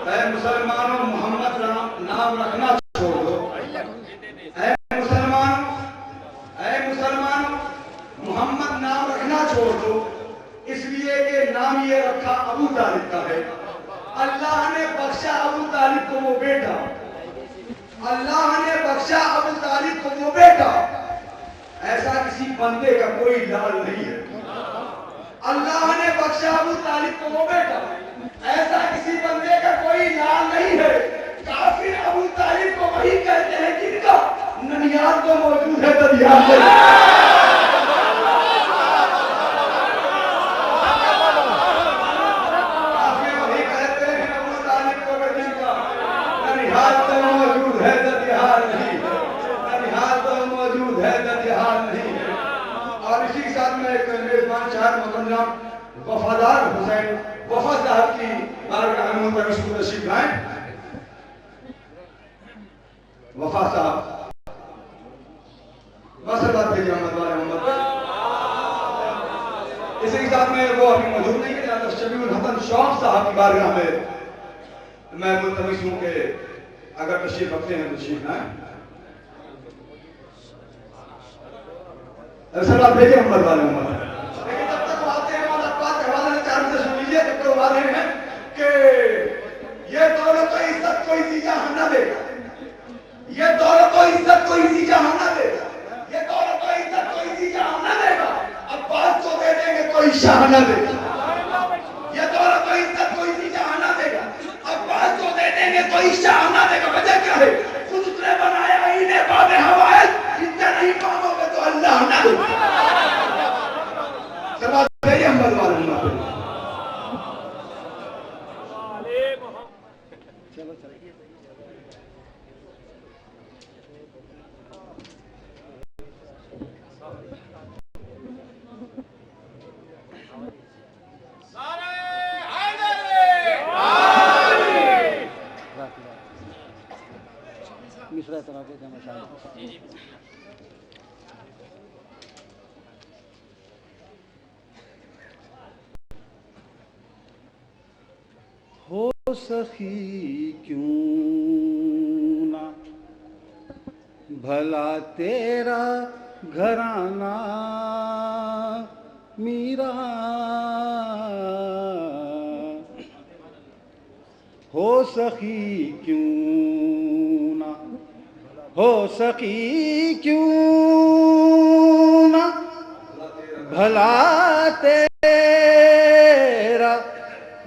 ऐ मुसलमानों, मोहम्मद नाम रखना छोड़ दो। ऐ मुसलमानों, मोहम्मद नाम रखना छोड़ दो, इसलिए कि नाम ये रखा अबू तालिब का है। अल्लाह ने बख्शा अबू तालिब को वो बेटा, अल्लाह ने बख्शा अबू तालिब को वो बेटा। ऐसा किसी बंदे का कोई लाल नहीं है। अल्लाह ने बख्शा अबू तालिब को वो बेटा, ऐसा किसी बंदे का कोई लाल नहीं है। काफिर अबू तालिब को वही कहते हैं जिनका ननियाल तो मौजूद है दरियाल में। वफादार हुसैन वफा साहब की बारगाह में तशरीफ लाएं। वफा साहब मसरत भेजिए मोहम्मद। इसी के साथ में वो अभी मौजूद नहीं है, तो शबीउल हसन शौक साहब की बारगाह में मैं मुल्तमिस हूं कि अगर तशरीफ रखते हैं तो तशरीफ लाएं। मसरत भेजिए मोहम्मद। है कि ये दौलत और इज्जत कोई सी जहां न देगा, ये दौलत और इज्जत कोई सी जहां न देगा, ये दौलत और इज्जत कोई सी जहां न देगा। अब्बास को दे देंगे कोई शाह न देगा, ये दौलत और इज्जत कोई सी जहां न देगा। अब्बास को दे देंगे कोई शाह न देगा। वजह क्या है? खुद उसने बनाया इन्हें बादे हवाए, इतना नहीं मानोगे तो अल्लाह न देगा। हो सखी क्यों ना भला तेरा घराना मीरा, हो सखी क्यों ना, हो सखी क्यों ना भला तेरा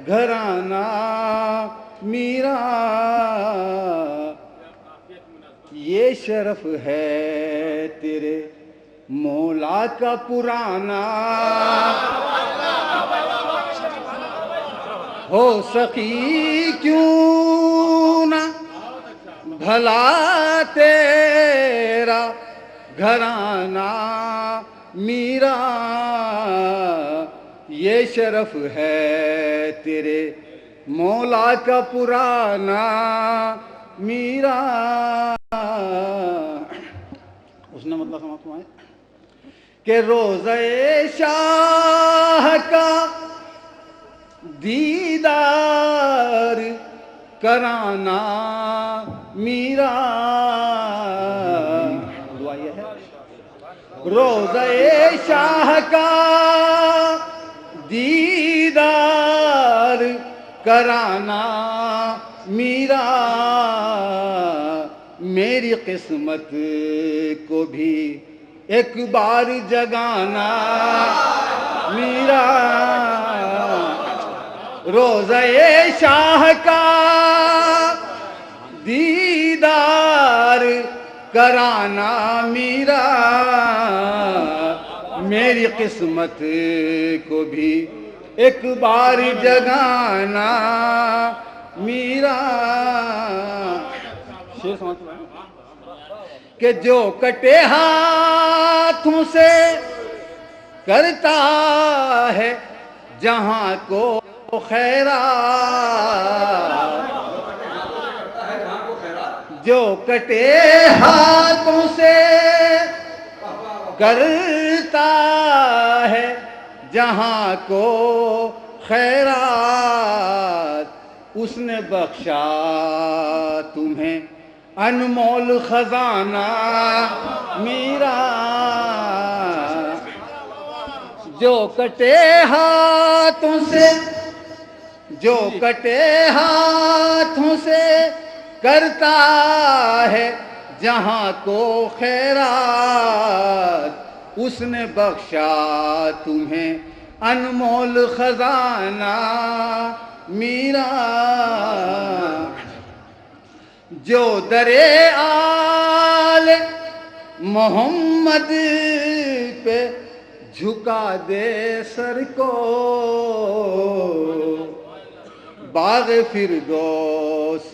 घराना मीरा। ये शरफ है तेरे मौला का पुराना, हो सखी क्यों ना भला तेरा घराना मीरा। ये शरफ है तेरे मौला का पुराना मीरा। उसने मतलब समाप्त हुआ है कि रोज़े शाह का दीदार कराना मीरा। दुआ ये है रोज़े शाह का दीदार कराना मीरा। मेरी किस्मत को भी एक बार जगाना मीरा। रोज़े शाह का दीदार कराना मीरा। मेरी किस्मत को भी एक बार जगाना मीरा। शेर समझ कि जो कटे हाथों से करता है जहां को खैरात, जो कटे हाथों से करता है जहां को खैरात। उसने बख्शा तुम्हें अनमोल खजाना मीरा। जो कटे हाथों से, जो कटे हाथों से करता है जहां को खैरात, उसने बख्शा तुम्हें अनमोल खजाना मीरा। जो दरे आल मोहम्मद पे झुका दे सर को, बाग फिरदौस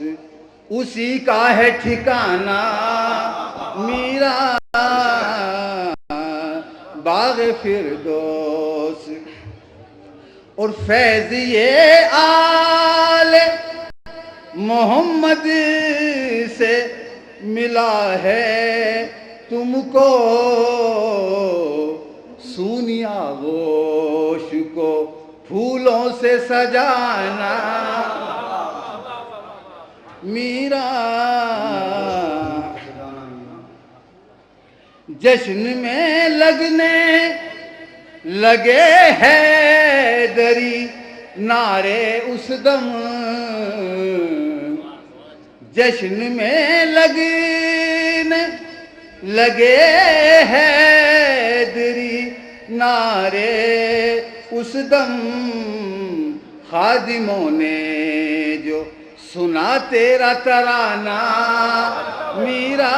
उसी का है ठिकाना मीरा। बाग फिरदौस और फैज ये आल मोहम्मद से मिला है तुमको, सूनिया गोश को फूलों से सजाना मीरा। जश्न में लगने लगे हैदरी नारे उस दम, जश्न में लगने लगे हैदरी नारे उस दम। खादिमों ने जो सुना तेरा तराना मीरा।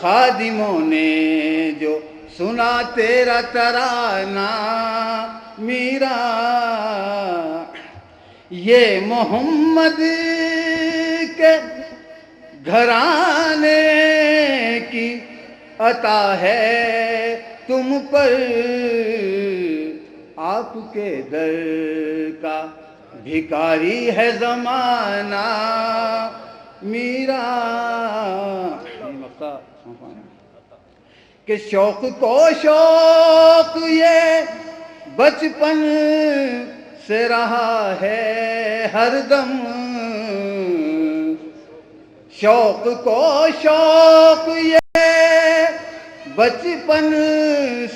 खादिमों ने जो सुना तेरा तराना मीरा। ये मोहम्मद के घराने की अता है तुम पर, आपके दर का भिखारी है जमाना मीरा। कि शौक को शौक ये बचपन से रहा है हरदम, शौक को शौक ये बचपन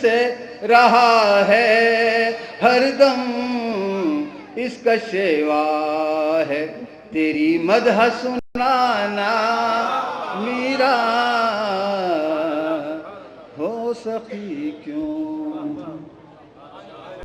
से रहा है हरदम। इसका शेवा है तेरी मदह सुनाना मीरा। हो सखी क्यों